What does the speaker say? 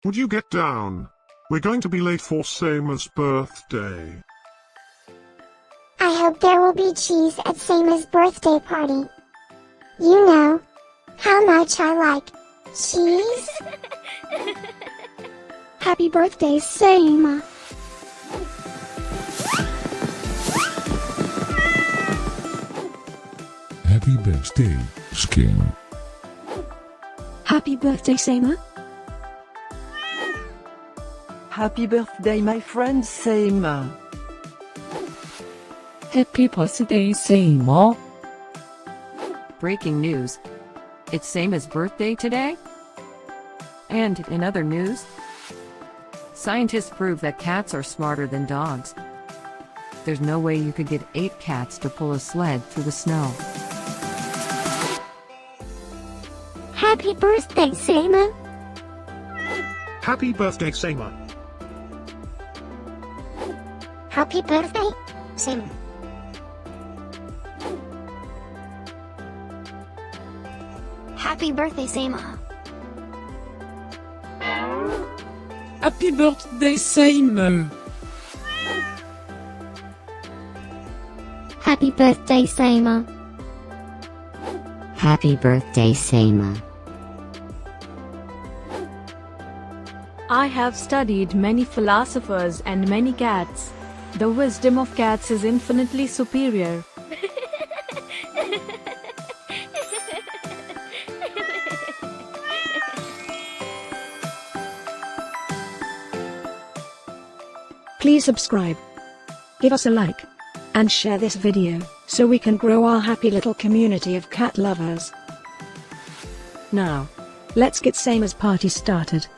Would you get down? We're going to be late for Sema's birthday. I hope there will be cheese at Sema's birthday party. You know how much I like cheese. Happy birthday, Sema. Happy birthday, Skin. Happy birthday, Sema. Happy birthday, my friend Sema. Happy birthday, Sema. Breaking news. It's Sema's birthday today? And in other news, scientists prove that cats are smarter than dogs. There's no way you could get 8 cats to pull a sled through the snow. Happy birthday, Sema. Happy birthday, Sema. Happy birthday, Sema. Happy birthday, Sema. Happy birthday, Sema. Happy birthday, Sema. Happy birthday, Sema. I have studied many philosophers and many cats. The wisdom of cats is infinitely superior. Please subscribe, give us a like, and share this video, so we can grow our happy little community of cat lovers. Now, let's get Sema's party started.